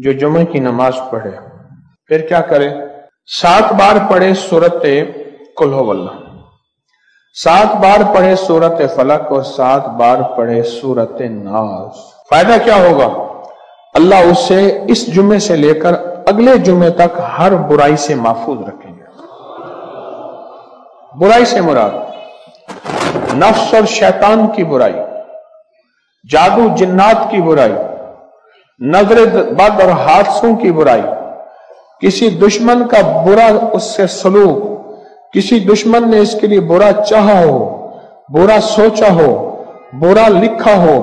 جو جمعے کی نماز پڑھے پھر کیا کرے؟ 7 بار پڑھے سورت قل ہو اللہ، 7 بار پڑھے سورت فلق اور 7 بار پڑھے سورت ناس۔ فائدہ کیا ہوگا؟ اللہ اسے اس جمعے سے لے کر اگلے جمعے تک ہر برائی سے محفوظ رکھیں گے۔ برائی سے مراد نفس اور شیطان کی برائی، جادو جنات کی برائی، نظر بد اور حادثوں کی برائی، کسی دشمن کا برا اس سے سلوک، کسی دشمن نے اس کے لیے برا چاہا ہو، برا سوچا ہو، برا لکھا ہو،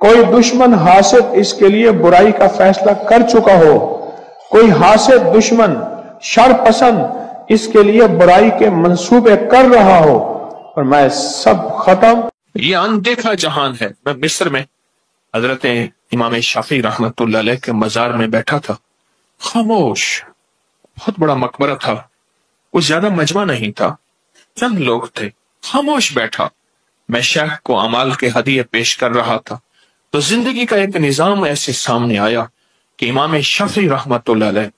کوئی دشمن حاسد اس کے لیے برائی کا فیصلہ کر چکا ہو، کوئی حاسد دشمن شر پسند اس کے لیے برائی کے منصوبے کر رہا ہو، اور میں سب ختم۔ یہ اندیکھا جہان ہے۔ میں مصر میں حضرت امام شافعی رحمت اللہ علیہ کے مزار میں بیٹھا تھا، خاموش، بہت بڑا مقبرہ تھا، کچھ زیادہ مجمع نہیں تھا، چند لوگ تھے، خاموش بیٹھا، میں شیخ کو اعمال کے ہدیے پیش کر رہا تھا، تو زندگی کا ایک نظام ایسے سامنے آیا کہ امام شافعی رحمت اللہ علیہ،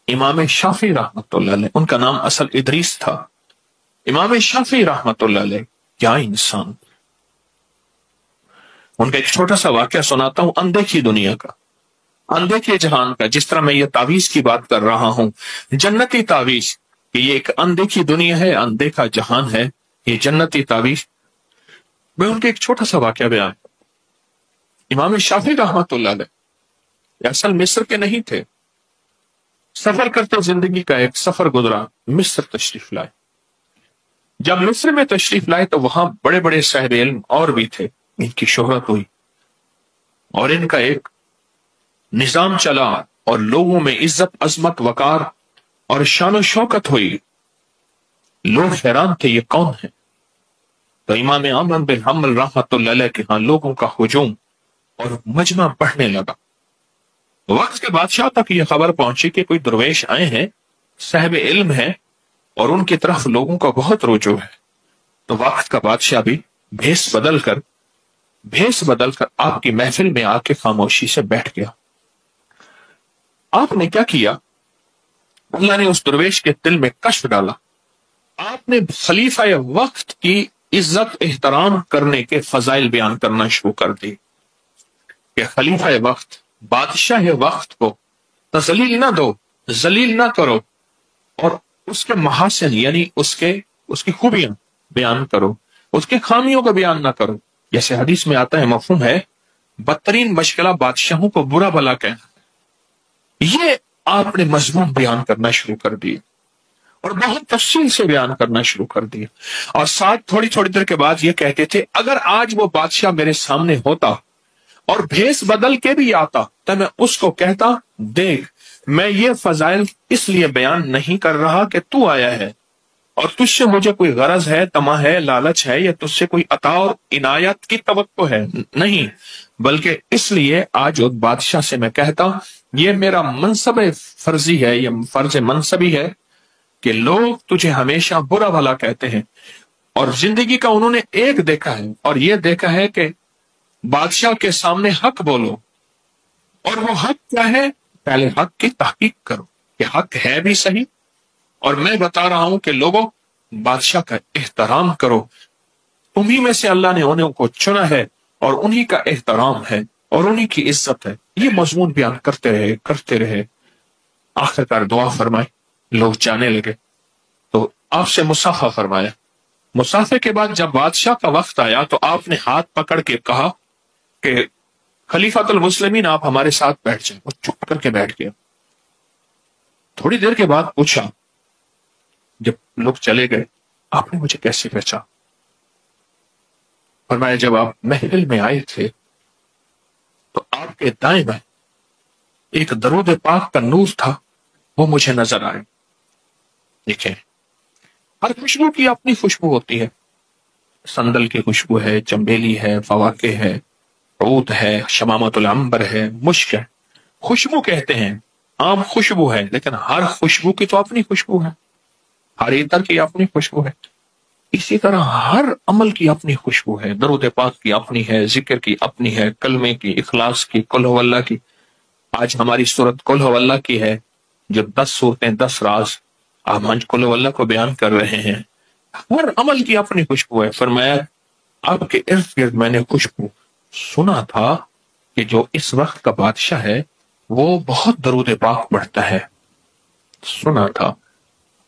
امام شافعی رحمت اللہ علیہ، ان کا نام اصل ادریس تھا، امام شافعی رحمت اللہ علیہ، کیا انسان۔ ان کا ایک چھوٹا سا واقعہ سناتا ہوں اندیکھی دنیا کا، اندیکھے جہان کا، جس طرح میں یہ تعویذ کی بات کر رہا ہوں، جنتی تعویذ، کہ یہ ایک اندیکھی دنیا ہے، اندیکھا جہان ہے، یہ جنتی تعویذ۔ میں ان کے ایک چھوٹا سا واقعہ بیان، امام شافعی رحمت اللہ علیہ یہ اصل مصر کے نہیں تھے، سفر کرتے زندگی کا ایک سفر گزرا، مصر تشریف لائے۔ جب مصر میں تشریف لائے تو وہاں بڑے بڑے صاحب علم اور بھی تھے، ان کی شہرت ہوئی اور ان کا ایک نظام چلا اور لوگوں میں عزت عظمت وقار اور شان و شوکت ہوئی، لوگ حیران تھے یہ کون ہے۔ تو امام احمد بن حنبل رحمۃ اللہ علیہ کے ہاں لوگوں کا ہجوم اور مجمع بڑھنے لگا۔ وقت کے بادشاہ تک یہ خبر پہنچی کہ کوئی درویش آئے ہیں، صاحب علم ہیں، اور ان کی طرف لوگوں کا بہت رجوع ہے۔ تو وقت کا بادشاہ بھی بھیس بدل کر آپ کی محفل میں آ کے خاموشی سے بیٹھ گیا۔ آپ نے کیا کیا؟ اللہ نے اس درویش کے دل میں کشف ڈالا، آپ نے خلیفہ وقت کی عزت احترام کرنے کے فضائل بیان کرنا شروع کر دی کہ خلیفہ وقت، بادشاہ وقت کو تذلیل نہ دو، ذلیل نہ کرو، اور اس کے محاسن یعنی اس کی خوبیاں بیان کرو، اس کے خامیوں کا بیان نہ کرو۔ جیسے حدیث میں آتا ہے، مفہوم ہے، بدترین مشکلہ بادشاہوں کو برا بھلا کہنا۔ یہ آپ نے مضمون بیان کرنا شروع کر دیا اور بہت تفصیل سے بیان کرنا شروع کر دیا، اور ساتھ تھوڑی دیر کے بعد یہ کہتے تھے، اگر آج وہ بادشاہ میرے سامنے ہوتا اور بھیس بدل کے بھی آتا تو میں اس کو کہتا، دیکھ میں یہ فضائل اس لیے بیان نہیں کر رہا کہ تو آیا ہے اور تجھ سے مجھے کوئی غرض ہے، طمع ہے، لالچ ہے، یا تجھ سے کوئی عطا اور عنایت کی توقع ہے، نہیں، بلکہ اس لیے آج اس بادشاہ سے میں کہتا ہوں، یہ میرا منصب فرضی ہے، یہ فرض منصبی ہے کہ لوگ تجھے ہمیشہ برا بھلا کہتے ہیں، اور زندگی کا انہوں نے ایک دیکھا ہے، اور یہ دیکھا ہے کہ بادشاہ کے سامنے حق بولو، اور وہ حق کیا ہے؟ پہلے حق کی تحقیق کرو کہ حق ہے بھی صحیح، اور میں بتا رہا ہوں کہ لوگوں بادشاہ کا احترام کرو، تمہیں میں سے اللہ نے انہیں کو چنا ہے اور انہی کا احترام ہے اور انہی کی عزت ہے۔ یہ مضمون بیان کرتے رہے، آخرکار دعا فرمائے، لوگ جانے لگے تو آپ سے مصافحہ فرمایا۔ مصافحے کے بعد جب بادشاہ کا وقت آیا تو آپ نے ہاتھ پکڑ کے کہا کہ خلیفۃ المسلمین آپ ہمارے ساتھ بیٹھ جائیں۔ وہ چپ کر کے بیٹھ گیا۔ تھوڑی دیر کے بعد پوچھا، جب لوگ چلے گئے، آپ نے مجھے کیسے پہچانا؟ فرمایا جب آپ محفل میں آئے تھے تو آپ کے دائیں بائیں ایک درود پاک کا نور تھا، وہ مجھے نظر آئے۔ دیکھیں، ہر خوشبو کی اپنی خوشبو ہوتی ہے، سندل کی خوشبو ہے، چمبیلی ہے، فواکہ ہے، عود ہے، شمامت العنبر ہے، مشک ہے۔ خوشبو کہتے ہیں، عام خوشبو ہے، لیکن ہر خوشبو کی تو اپنی خوشبو ہے، ہر عطر کی اپنی خوشبو ہے۔ اسی طرح ہر عمل کی اپنی خوشبو ہے، درود پاک کی اپنی ہے، ذکر کی اپنی ہے، کلمے کی، اخلاص کی، قل ہو اللہ کی آج ہماری صورت قل ہو اللہ کی ہے، جو 10 صورتیں 10 راز آپ منج قل ہو اللہ کو بیان کر رہے ہیں۔ ہر عمل کی اپنی خوشبو ہے۔ فرمایا آپ کے ارد گرد میں نے خوشبو سنا تھا کہ جو اس وقت کا بادشاہ ہے وہ بہت درود پاک پڑھتا ہے، سنا تھا،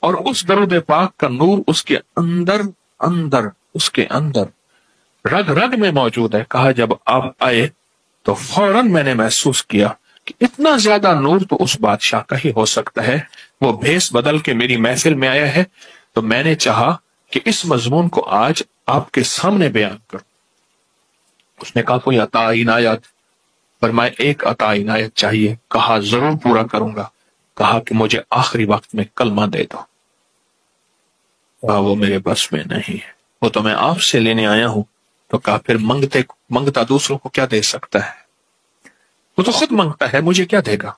اور اس درود پاک کا نور اس کے اندر رگ رگ میں موجود ہے۔ کہا جب آپ آئے تو فوراً میں نے محسوس کیا کہ اتنا زیادہ نور تو اس بادشاہ کا ہی ہو سکتا ہے، وہ بھیس بدل کے میری محفل میں آیا ہے، تو میں نے چاہا کہ اس مضمون کو آج آپ کے سامنے بیان کروں۔ اس نے کہا کوئی عطا عنایت؟ فرمایا ایک عطا عنایت چاہیے۔ کہا ضرور پورا کروں گا۔ کہا کہ مجھے آخری وقت میں کلمہ دے دو۔ کہا وہ میرے بس میں نہیں ہے، وہ تو میں آپ سے لینے آیا ہوں۔ تو کہا پھر منگتا دوسروں کو کیا دے سکتا ہے؟ وہ تو خود منگتا ہے، مجھے کیا دے گا؟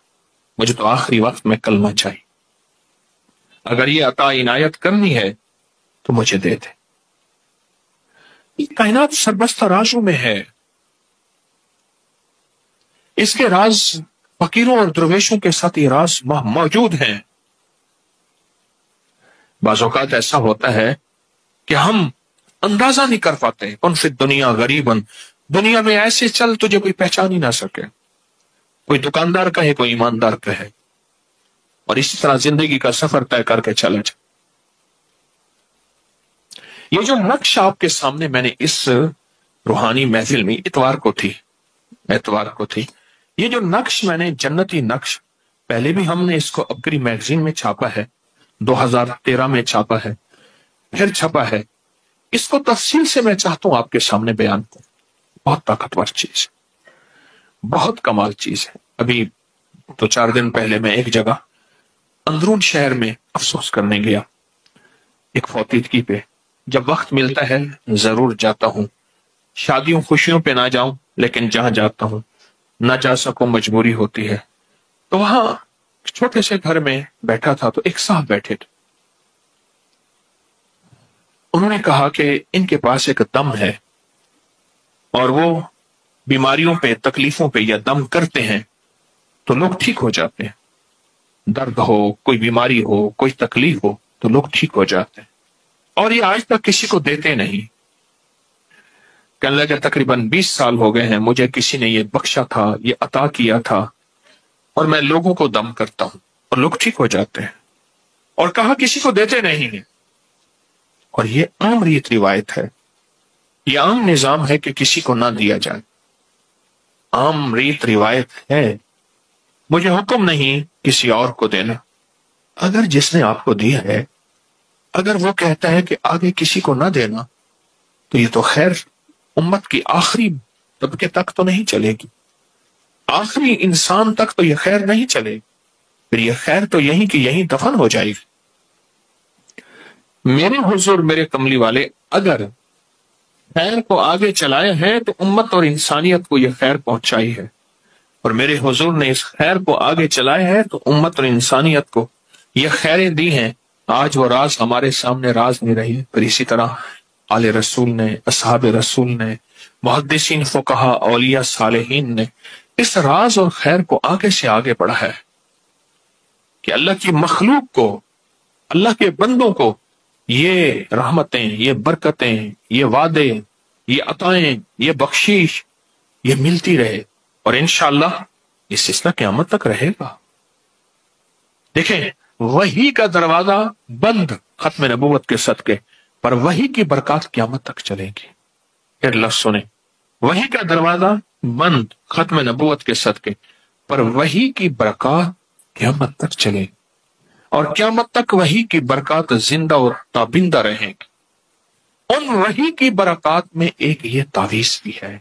مجھے تو آخری وقت میں کلمہ چاہیے۔ اگر یہ عطا عنایت کرنی ہے تو مجھے دے دے۔ یہ کائنات سربستہ رازوں میں ہے۔ اس کے راز فقیروں اور درویشوں کے ساتھ یہ راز موجود ہیں۔ بعض اوقات ایسا ہوتا ہے کہ ہم اندازہ نہیں کر پاتے، کن فی دنیا غریباً، دنیا میں ایسے چل تجھے کوئی پہچان ہی نہ سکے، کوئی دکاندار کہے کوئی ایماندار کہے، اور اسی طرح زندگی کا سفر طے کر کے چلا جائے۔ یہ جو نقش آپ کے سامنے میں نے اس روحانی محفل میں اتوار کو تھی یہ جو نقش میں نے جنتی نقش، پہلے بھی ہم نے اس کو عبقری میگزین میں چھاپا ہے، 2013 میں چھاپا ہے، پھر چھپا ہے۔ اس کو تفصیل سے میں چاہتا ہوں آپ کے سامنے بیان کروں۔ بہت طاقتور چیز ہے، بہت کمال چیز ہے۔ ابھی 2-4 دن پہلے میں ایک جگہ اندرون شہر میں افسوس کرنے گیا ایک فوتیدگی پہ۔ جب وقت ملتا ہے ضرور جاتا ہوں، شادیوں خوشیوں پہ نہ جاؤں، لیکن جہاں جاتا ہوں نہ جا سکوں مجبوری ہوتی ہے۔ تو وہاں چھوٹے سے گھر میں بیٹھا تھا تو ایک صاحب بیٹھے تھے، انہوں نے کہا کہ ان کے پاس ایک دم ہے اور وہ بیماریوں پہ تکلیفوں پہ یا دم کرتے ہیں تو لوگ ٹھیک ہو جاتے ہیں، درد ہو، کوئی بیماری ہو، کوئی تکلیف ہو تو لوگ ٹھیک ہو جاتے ہیں، اور یہ آج تک کسی کو دیتے نہیں۔ کہنے لگا تقریباً 20 سال ہو گئے ہیں مجھے کسی نے یہ بخشا تھا، یہ عطا کیا تھا، اور میں لوگوں کو دم کرتا ہوں اور لوگ ٹھیک ہو جاتے ہیں، اور کہا کسی کو دیتے نہیں ہیں۔ اور یہ عام ریت روایت ہے، یہ عام نظام ہے کہ کسی کو نہ دیا جائے، عام ریت روایت ہے، مجھے حکم نہیں کسی اور کو دینا۔ اگر جس نے آپ کو دیا ہے اگر وہ کہتا ہے کہ آگے کسی کو نہ دینا تو یہ تو خیر امت کی آخری طبقے تک تو نہیں چلے گی، آخری انسان تک تو یہ خیر نہیں چلے گی، پھر یہ خیر تو یہیں کی یہیں دفن ہو جائے گی۔ میرے حضور میرے کملی والے اگر خیر کو آگے چلایا ہے تو امت اور انسانیت کو یہ خیر پہنچائی ہے، اور میرے حضور نے اس خیر کو آگے چلایا ہے تو امت اور انسانیت کو یہ خیریں دی ہیں۔ آج وہ راز ہمارے سامنے راز نہیں رہی، پھر اسی طرح آل رسول نے، اصحاب رسول نے، محدثین فقہا، اولیاء صالحین نے اس راز اور خیر کو آگے سے آگے بڑھا ہے کہ اللہ کی مخلوق کو، اللہ کے بندوں کو یہ رحمتیں، یہ برکتیں، یہ وعدے، یہ عطائیں، یہ بخشش یہ ملتی رہے، اور انشاءاللہ یہ سلسلہ قیامت تک رہے گا۔ دیکھیں وحی کا دروازہ بند ختم نبوت کے صدقے، پر وحی کی برکات قیامت تک چلے گی۔ پھر لفظ سنیں، وحی کا دروازہ بند ختم نبوت کے صدقے، پر وحی کی برکات قیامت تک چلے گی، اور قیامت تک وحی کی برکات زندہ اور تابندہ رہیں گی۔ ان وحی کی برکات میں ایک یہ تعویذ بھی ہے،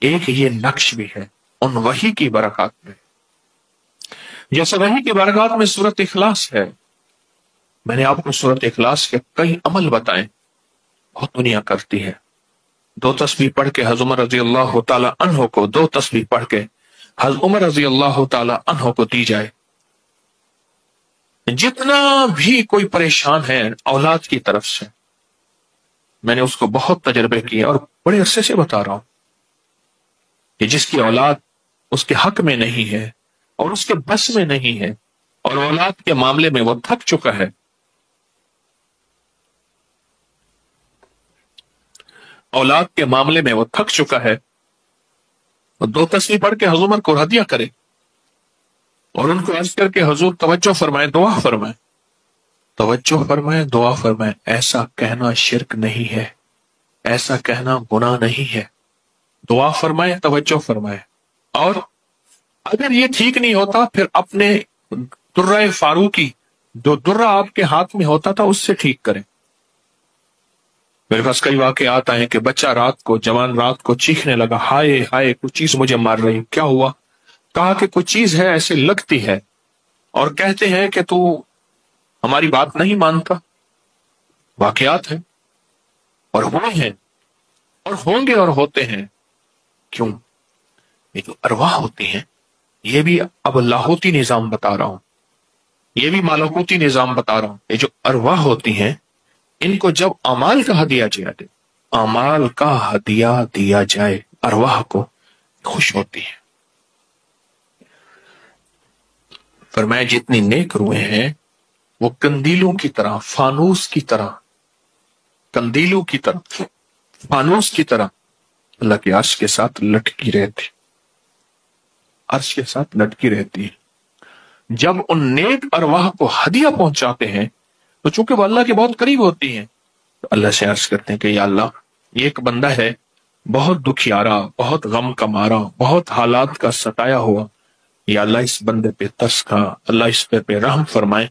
ایک یہ نقش بھی ہے، ان وحی کی برکات میں۔ جیسے وحی کی برکات میں سورۃ اخلاص ہے، میں نے آپ کو سورۃ اخلاص کے کئی عمل بتائے، بہت دنیا کرتی ہے۔ 2 تسبیح پڑھ کے حضرت عمر رضی اللہ تعالی عنہ کو، 2 تسبیح پڑھ کے حضرت عمر رضی اللہ تعالی عنہ کو دی جائے۔ جتنا بھی کوئی پریشان ہے اولاد کی طرف سے، میں نے اس کو بہت تجربے کیے اور بڑے عرصے سے بتا رہا ہوں کہ جس کی اولاد اس کے حق میں نہیں ہے، اور اس کے بس میں نہیں ہے، اور اولاد کے معاملے میں وہ تھک چکا ہے، اولاد کے معاملے میں وہ تھک چکا ہے، وہ 2 تسبیح پڑھ کے حضور کو ہدیہ کرے اور ان کو عرض کر کے حضور توجہ فرمائے، دعا فرمائے، توجہ فرمائے، دعا فرمائے. ایسا کہنا شرک نہیں ہے، ایسا کہنا گناہ نہیں ہے. دعا فرمائے، توجہ فرمائے. اور اگر یہ ٹھیک نہیں ہوتا پھر اپنے درہ فاروقی، جو درہ آپ کے ہاتھ میں ہوتا تھا، اس سے ٹھیک کریں. میرے پاس کئی واقعات آئے کہ بچہ رات کو، جوان رات کو چیخنے لگا، ہائے ہائے کچھ چیز مجھے مار رہی. کیا ہوا؟ کہا کہ کچھ چیز ہے ایسے لگتی ہے اور کہتے ہیں کہ تو ہماری بات نہیں مانتا. واقعات ہیں اور ہوئے ہیں اور ہوں گے اور ہوتے ہیں. کیوں؟ یہ جو ارواح ہوتی ہیں، یہ بھی اب لاہوتی نظام بتا رہا ہوں، یہ بھی مالکوتی نظام بتا رہا ہوں. یہ جو ارواح ہوتی ہیں، ان کو جب اعمال کا ہدیہ دیا، اعمال کا ہدیہ دیا جائے، ارواح کو خوش ہوتی ہے. فرمایا جتنی نیک روحیں ہیں وہ قندیلوں کی طرح، فانوس کی طرح، قندیلوں کی طرح، فانوس کی طرح اللہ کے عرش کے ساتھ لٹکی رہتی، عرش کے ساتھ لٹکی رہتی ہے. جب ان نیک ارواح کو ہدیہ پہنچاتے ہیں تو چونکہ وہ اللہ کے بہت قریب ہوتی ہیں، تو اللہ سے عرض کرتے ہیں کہ یا اللہ، یہ ایک بندہ ہے بہت دکھیارا، بہت غم کا مارا، بہت حالات کا ستایا ہوا. یا اللہ اس بندے پہ ترس کھا، اللہ اس پہ رحم فرمائے،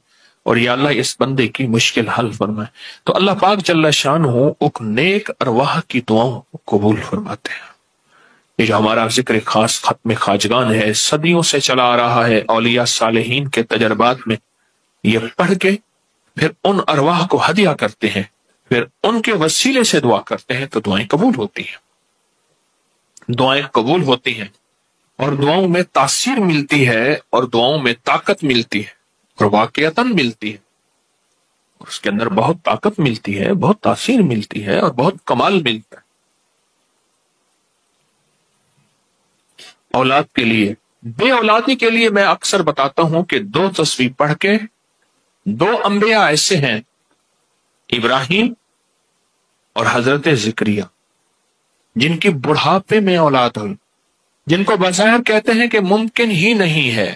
اور یا اللہ اس بندے کی مشکل حل فرمائے. تو اللہ پاک جل شانہ ایک نیک ارواح کی دعاؤں کو قبول فرماتے ہیں. یہ جو ہمارا ذکر خاص ختم خواجگان ہے، صدیوں سے چلا آ رہا ہے، اولیاء صالحین کے تجربات میں یہ پڑھ کے پھر ان ارواح کو ہدیہ کرتے ہیں، پھر ان کے وسیلے سے دعا کرتے ہیں، تو دعائیں قبول ہوتی ہیں. دعائیں قبول ہوتی ہیں اور دعاؤں میں تاثیر ملتی ہے، اور دعاؤں میں طاقت ملتی ہے، اور واقعتاً ملتی ہے. اس کے اندر بہت طاقت ملتی ہے، بہت تاثیر ملتی ہے، اور بہت کمال ملتا ہے. اولاد کے لیے، بے اولادی کے لیے میں اکثر بتاتا ہوں کہ 2 تسبیح پڑھ کے، 2 انبیاء ایسے ہیں، ابراہیم اور حضرت زکریا، جن کی بڑھاپے میں اولاد ہوئی، جن کو بظاہر کہتے ہیں کہ ممکن ہی نہیں ہے،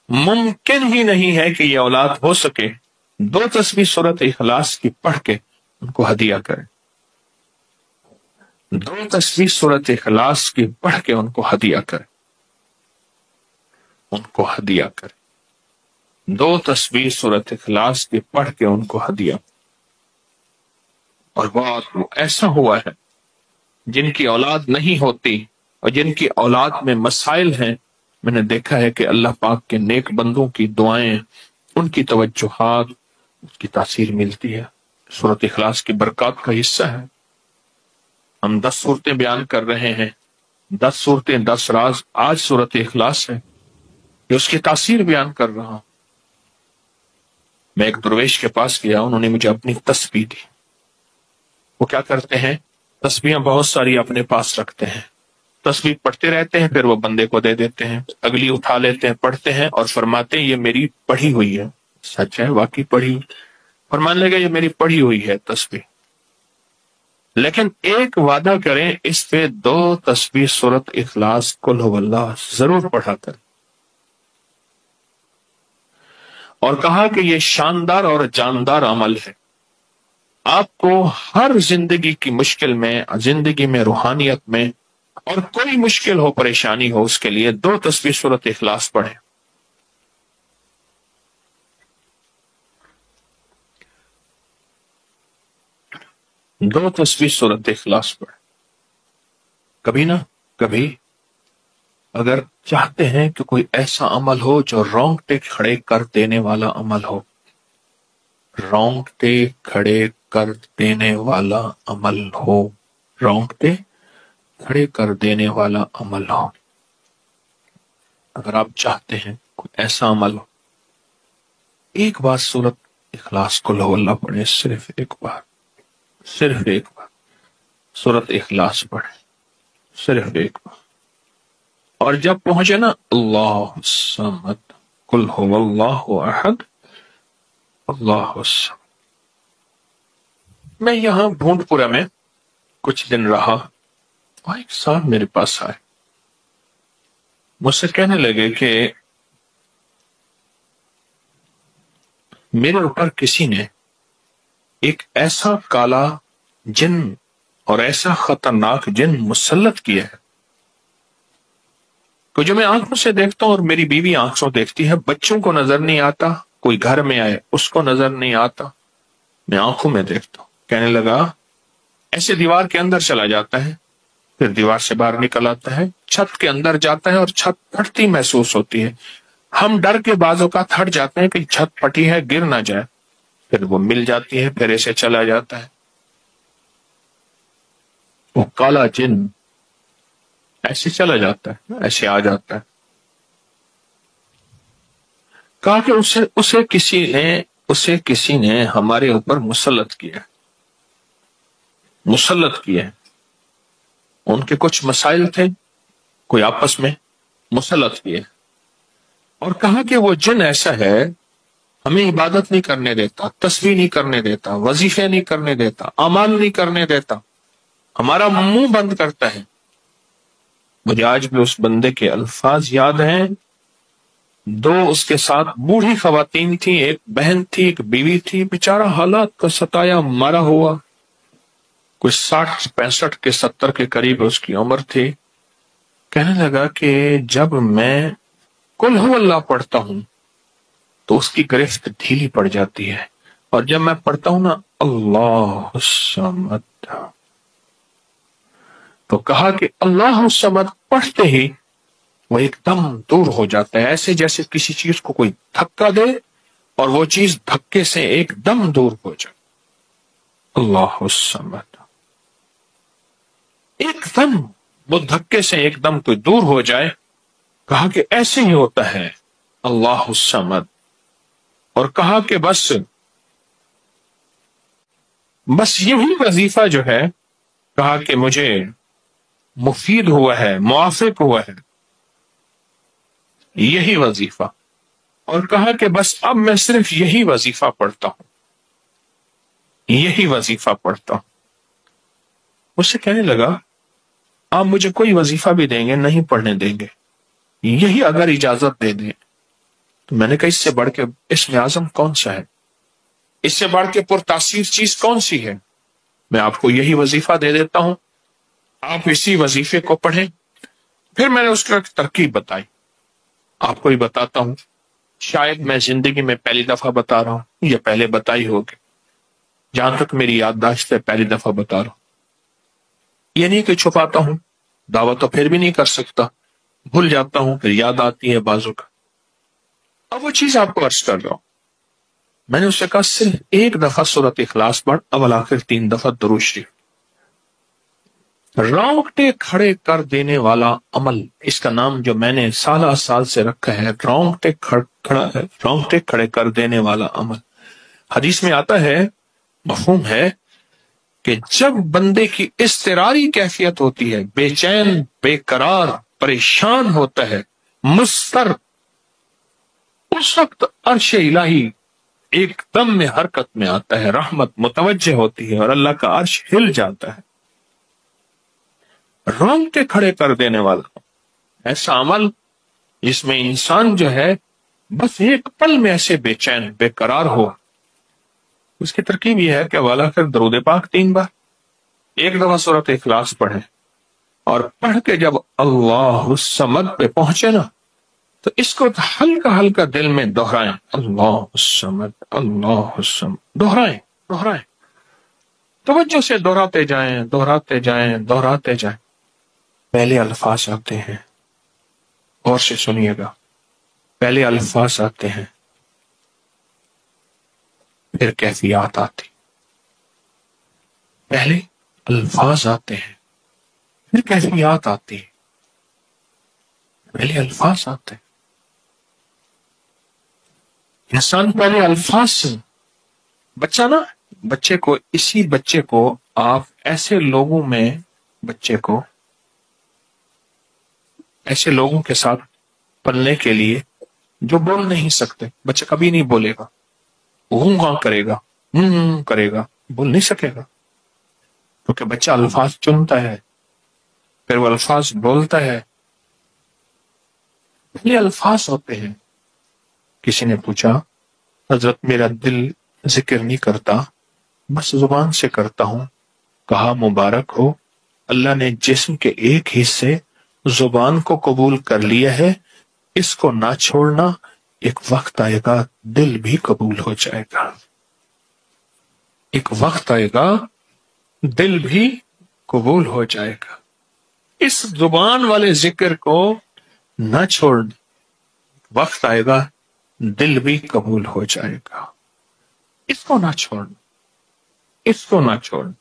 ممکن ہی نہیں ہے کہ یہ اولاد ہو سکے. 2 تسبیح سورۃ اخلاص کی پڑھ کے ان کو ہدیہ کریں. 2 تسبیح سورۃ اخلاص کی پڑھ کے ان کو ہدیہ کریں، ان کو ہدیہ کریں. 2 تسبیح سورۃ اخلاص کی پڑھ کے ان کو ہدیہ. اور بات ایسا ہوا ہے جن کی اولاد نہیں ہوتی اور جن کی اولاد میں مسائل ہیں، میں نے دیکھا ہے کہ اللہ پاک کے نیک بندوں کی دعائیں، ان کی توجہات، اس کی تاثیر ملتی ہے. سورۃ اخلاص کی برکات کا حصہ ہے. ہم 10 صورتیں بیان کر رہے ہیں، 10 صورتیں، 10 راز. آج سورۃ اخلاص ہے کہ اس کی تاثیر بیان کر رہا ہوں. میں ایک درویش کے پاس گیا، انہوں نے مجھے اپنی تسبیح دی. وہ کیا کرتے ہیں؟ تسبیحاں بہت ساری اپنے پاس رکھتے ہیں، تسبیح پڑھتے رہتے ہیں، پھر وہ بندے کو دے دیتے ہیں، اگلی اٹھا لیتے ہیں، پڑھتے ہیں اور فرماتے ہیں یہ میری پڑھی ہوئی ہے. سچ ہے، واقعی پڑھی ہوئی. فرمانے لگا یہ میری پڑھی ہوئی ہے تسبیح، لیکن ایک وعدہ کریں، اس پہ 2 تسبیح سورۃ اخلاص قل هو اللہ ضرور پڑھا کریں. اور کہا کہ یہ شاندار اور جاندار عمل ہے، آپ کو ہر زندگی کی مشکل میں، زندگی میں، روحانیت میں، اور کوئی مشکل ہو، پریشانی ہو، اس کے لیے 2 تسبیح سورۃ اخلاص پڑھیں. 2 تسبیح سورۃ اخلاص پڑھیں. کبھی نہ کبھی اگر چاہتے ہیں کہ کوئی ایسا عمل ہو جو رونگٹے کھڑے کر دینے والا عمل ہو، رونگٹے کھڑے کر دینے والا عمل ہو، رونگٹے کھڑے کر دینے والا عمل ہو، اگر آپ چاہتے ہیں کوئی ایسا عمل ہو، ایک بار سورۃ اخلاص قل هو اللہ پڑھیں. صرف ایک بار، صرف ایک بار سورۃ اخلاص پڑھیں، صرف ایک بار. اور جب پہنچے نا اللہ الصمد قل هو اللہ احد اللہ الصمد. میں یہاں بھونڈ پورہ میں کچھ دن رہا اور ایک صاحب میرے پاس آئے، مجھ سے کہنے لگے کہ میرے اوپر کسی نے ایک ایسا کالا جن اور ایسا خطرناک جن مسلط کیا ہے کہ جو میں آنکھوں سے دیکھتا ہوں اور میری بیوی آنکھوں دیکھتی ہے، بچوں کو نظر نہیں آتا، کوئی گھر میں آئے اس کو نظر نہیں آتا، میں آنکھوں میں دیکھتا ہوں. کہنے لگا ایسے دیوار کے اندر چلا جاتا ہے، پھر دیوار سے باہر نکل آتا ہے، چھت کے اندر جاتا ہے اور چھت پھٹتی محسوس ہوتی ہے. ہم ڈر کے بعض اوقات ہٹ جاتے ہیں کہ چھت پھٹی ہے گر نہ جائے، پھر وہ مل جاتی ہے، پھر ایسے چلا جاتا ہے. وہ کالا جن ایسے چلا جاتا ہے، ایسے آ جاتا ہے. کہا کہ اسے کسی نے ہمارے اوپر مسلط کیا، مسلط کیا. ان کے کچھ مسائل تھے، کوئی آپس میں مسلط کیے، اور کہا کہ وہ جن ایسا ہے ہمیں عبادت نہیں کرنے دیتا، تسبیح نہیں کرنے دیتا، وظیفے نہیں کرنے دیتا، اعمال نہیں کرنے دیتا، ہمارا منہ بند کرتا ہے. مجھے آج بھی اس بندے کے الفاظ یاد ہیں. دو اس کے ساتھ بوڑھی خواتین تھی، ایک بہن تھی، ایک بیوی تھی، بیچارہ حالات کا ستایا مرا ہوا، کوئی 60 65 کے 70 کے قریب اس کی عمر تھی. کہنے لگا کہ جب میں قل ہو اللہ پڑھتا ہوں تو اس کی گرفت ڈھیلی پڑ جاتی ہے، اور جب میں پڑھتا ہوں نا اللہ الصمد، تو کہا کہ اللہ الصمد پڑھتے ہی وہ ایک دم دور ہو جاتا ہے، ایسے جیسے کسی چیز کو کوئی دھکا دے اور وہ چیز دھکے سے ایک دم دور ہو جائے. اللہ الصمد، ایک دم وہ دھکے سے ایک دم کوئی دور ہو جائے. کہا کہ ایسے ہی ہوتا ہے اللہ الصمد. اور کہا کہ بس یہی وظیفہ جو ہے، کہا کہ مجھے مفید ہوا ہے، موافق ہوا ہے یہی وظیفہ. اور کہا کہ بس اب میں صرف یہی وظیفہ پڑھتا ہوں، یہی وظیفہ پڑھتا ہوں. مجھ سے کہنے لگا آپ مجھے کوئی وظیفہ بھی دیں گے نہیں پڑھنے دیں گے، یہی اگر اجازت دے دیں. تو میں نے کہا اس سے بڑھ کے اسم اعظم کون سا ہے، اس سے بڑھ کے پرتاثیر چیز کون سی ہے؟ میں آپ کو یہی وظیفہ دے دیتا ہوں، آپ اسی وظیفے کو پڑھیں. پھر میں نے اس کو ایک ترکیب بتائی، آپ کو ہی بتاتا ہوں، شاید میں زندگی میں پہلی دفعہ بتا رہا ہوں یا پہلے بتائی ہوگی، جہاں تک میری یادداشت ہے پہلی دفعہ بتا رہا ہوں. یہ نہیں کہ چھپاتا ہوں، دعویٰ تو پھر بھی نہیں کر سکتا، بھول جاتا ہوں، پھر یاد آتی ہے بازو کا. اب وہ چیز آپ کو عرض کر رہا ہوں. میں نے اس سے کہا صرف ایک دفعہ سورۃ اخلاص پڑھ، اول آخر 3 دفعہ درود شریف. رونگٹے کھڑے کر دینے والا عمل، اس کا نام جو میں نے سال سے رکھا ہے، رونگٹے کھڑے کر دینے والا عمل. حدیث میں آتا ہے، مفہوم ہے کہ جب بندے کی اضطراری کیفیت ہوتی ہے، بے چین، بے قرار، پریشان ہوتا ہے، مضطر، اس وقت عرش الہی ایک دم میں حرکت میں آتا ہے، رحمت متوجہ ہوتی ہے اور اللہ کا عرش ہل جاتا ہے. رونگٹے کھڑے کر دینے والا ایسا عمل جس میں انسان جو ہے بس ایک پل میں ایسے بے چین، بے قرار ہو. اس کی ترکیب یہ ہے کہ والا کر درود پاک 3 بار، ایک دفعہ سورۃ اخلاص پڑھیں، اور پڑھ کے جب اللہ الصمد پہ پہنچے نا تو اس کو ہلکا ہلکا دل میں دہرائیں، اللہ الصمد، اللہ الصمد، دہرائیں، توجہ سے دہراتے جائیں، دہراتے جائیں، دہراتے جائیں. پہلے الفاظ آتے ہیں، غور سے سنیے گا، پہلے الفاظ آتے ہیں، پھر کیفیات آتی. پہلے الفاظ آتے ہیں، پھر کیفیات آتی ہے. پہلے الفاظ آتے ہیں، انسان پہلے الفاظ سے، بچے کو آپ ایسے لوگوں میں بچے کو ایسے لوگوں کے ساتھ پلنے کے لیے جو بول نہیں سکتے. بچہ کبھی نہیں بولے گا، ہاں کرے گا، کرے گا، بول نہیں سکے گا، کیونکہ بچہ الفاظ چنتا ہے، پھر وہ الفاظ بولتا ہے. پہلے الفاظ ہوتے ہیں. کسی نے پوچھا حضرت میرا دل ذکر نہیں کرتا، بس زبان سے کرتا ہوں. کہا مبارک ہو، اللہ نے جسم کے ایک حصے زبان کو قبول کر لیا ہے، اس کو نہ چھوڑنا، ایک وقت آئے گا دل بھی قبول ہو جائے گا. ایک وقت آئے گا دل بھی قبول ہو جائے گا. اس زبان والے ذکر کو نہ چھوڑنا، وقت آئے گا دل بھی قبول ہو جائے گا. اس کو نہ چھوڑنا، اس کو نہ چھوڑنا.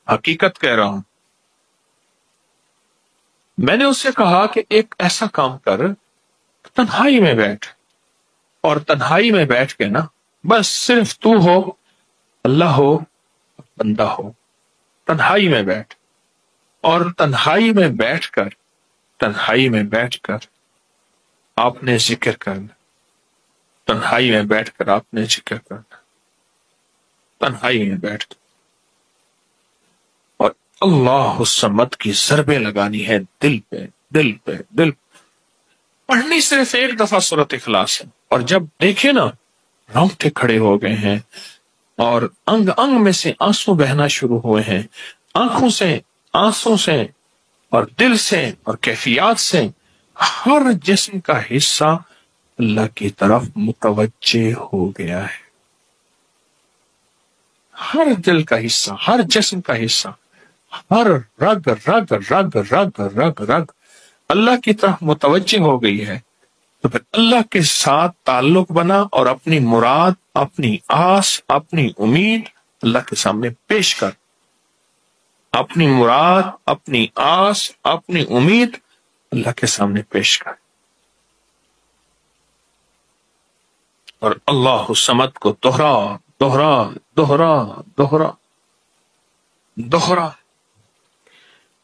حقیقت کہہ رہا ہوں. میں نے اس سے کہا کہ ایک ایسا کام کر، تنہائی میں بیٹھ، اور تنہائی میں بیٹھ کے نا بس صرف تو ہو، اللہ ہو، بندہ ہو. تنہائی میں بیٹھ، اور تنہائی میں بیٹھ کر، تنہائی میں بیٹھ کر آپ نے ذکر کرنا. تنہائی میں بیٹھ کر آپ نے ذکر کرنا، تنہائی میں بیٹھ کر، اور اللہ الصمد کی ضربیں لگانی ہے دل پہ، دل پہ، دل پہ. پڑھنی صرف ایک دفعہ سورۃ اخلاص ہے، اور جب دیکھے نا رونگٹے کھڑے ہو گئے ہیں اور انگ انگ میں سے آنسو بہنا شروع ہوئے ہیں، آنکھوں سے، آنسوں سے، اور دل سے، اور کیفیات سے ہر جسم کا حصہ اللہ کی طرف متوجہ ہو گیا ہے. ہر دل کا حصہ، ہر جسم کا حصہ، ہر رگ رگ رگ رگ رگ رگ اللہ کی طرف متوجہ ہو گئی ہے. تو پھر اللہ کے ساتھ تعلق بنا، اور اپنی مراد، اپنی آس، اپنی امید اللہ کے سامنے پیش کر. اپنی مراد، اپنی آس، اپنی امید اللہ کے سامنے پیش کر. اور اللہ الصمد کو دوہرا دوہرا دوہرا دوہرا دوہرا.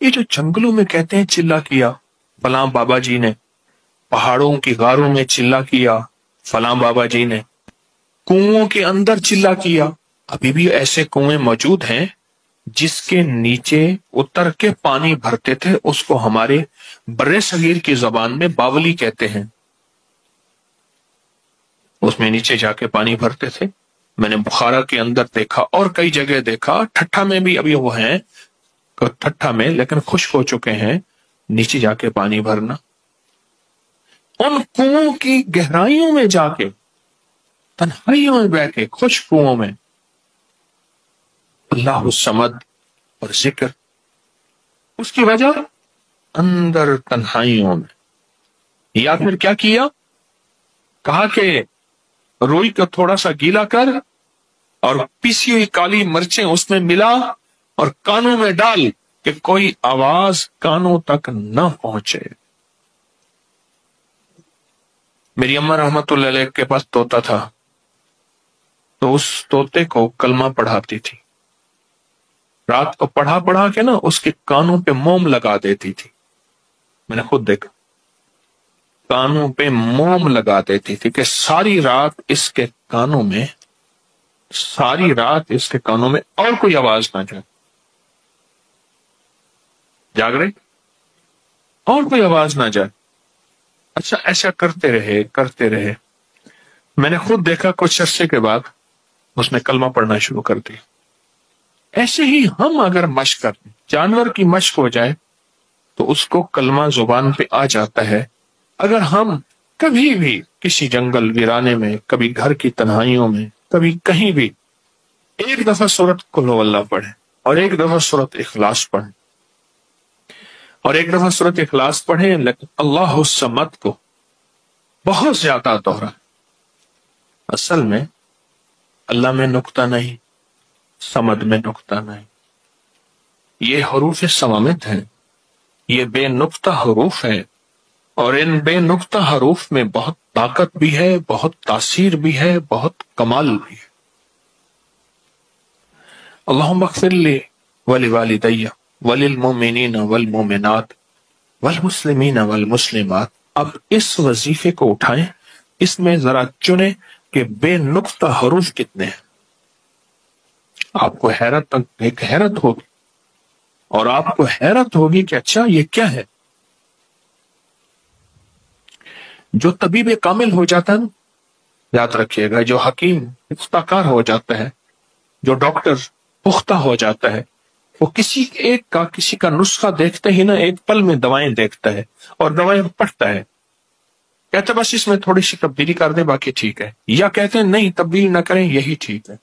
یہ جو جنگلوں میں کہتے ہیں چلا کیا فلاں بابا جی نے، پہاڑوں کی غاروں میں چلا کیا فلاں بابا جی نے، کنووں کے اندر چلا کیا. ابھی بھی ایسے کنویں موجود ہیں جس کے نیچے اتر کے پانی بھرتے تھے. اس کو ہمارے بر صغیر کی زبان میں باولی کہتے ہیں. اس میں نیچے جا کے پانی بھرتے تھے. میں نے بخارا کے اندر دیکھا، اور کئی جگہ دیکھا. ٹھٹھا میں بھی ابھی وہ ہیں، ٹھٹھا میں، لیکن خشک ہو چکے ہیں. نیچے جا کے پانی بھرنا، ان کنووں کی گہرائیوں میں جا کے، تنہائیوں میں بیٹھ کے، خشک کنووں میں اللہ الصمد اور ذکر. اس کی وجہ اندر تنہائیوں میں. یا پھر کیا کیا؟ کہا کہ روئی کو تھوڑا سا گیلا کر، اور پیسی ہوئی کالی مرچیں اس میں ملا، اور کانوں میں ڈال کہ کوئی آواز کانوں تک نہ پہنچے. میری اماں رحمت اللہ علیہ کے پاس طوطا تھا، تو اس طوطے کو کلمہ پڑھاتی تھی. رات کو پڑھا پڑھا کے نا اس کے کانوں پہ موم لگا دیتی تھی. میں نے خود دیکھا، کانوں پہ موم لگا دیتی تھی کہ ساری رات اس کے کانوں میں، ساری رات اس کے کانوں میں اور کوئی آواز نہ جائے. جاگ رہے، اور کوئی آواز نہ جائے. اچھا ایسا کرتے رہے کرتے رہے. میں نے خود دیکھا کچھ عرصے کے بعد اس نے کلمہ پڑھنا شروع کر دی. ایسے ہی ہم اگر مشق کریں، جانور کی مشق ہو جائے تو اس کو کلمہ زبان پہ آ جاتا ہے. اگر ہم کبھی بھی کسی جنگل ویرانے میں، کبھی گھر کی تنہائیوں میں، کبھی کہیں بھی ایک دفعہ سورۃ قل ہو اللہ پڑھیں، اور ایک دفعہ سورۃ اخلاص پڑھیں، اور ایک دفعہ سورۃ اخلاص پڑھیں، لیکن اللہ الصمد کو بہت زیادہ دوہرا. اصل میں اللہ میں نقطہ نہیں، صمد میں نقطہ نہیں. یہ حروف صوامت ہیں، یہ بے نقطہ حروف ہیں، اور ان بے نقطہ حروف میں بہت طاقت بھی ہے، بہت تاثیر بھی ہے، بہت کمال بھی ہے. اللہم اغفر لی ولوالدی وللمؤمنین والمؤمنات والمسلمین والمسلمات. اب اس وظیفے کو اٹھائیں، اس میں ذرا چنیں کہ بے نقطہ حروف کتنے ہیں. آپ کو حیرت ہوگی، اور آپ کو حیرت ہوگی کہ اچھا یہ کیا ہے. جو طبیب کامل ہو جاتا ہے نا، یاد رکھیے گا، جو حکیم پختہ کار ہو جاتا ہے، جو ڈاکٹر پختہ ہو جاتا ہے، وہ کسی کا نسخہ دیکھتے ہی نا ایک پل میں دوائیں دیکھتا ہے اور دوائیں پڑھتا ہے، کہتے بس اس میں تھوڑی سی تبدیلی کر دیں باقی ٹھیک ہے، یا کہتے ہیں نہیں تبدیل نہ کریں یہی ٹھیک ہے.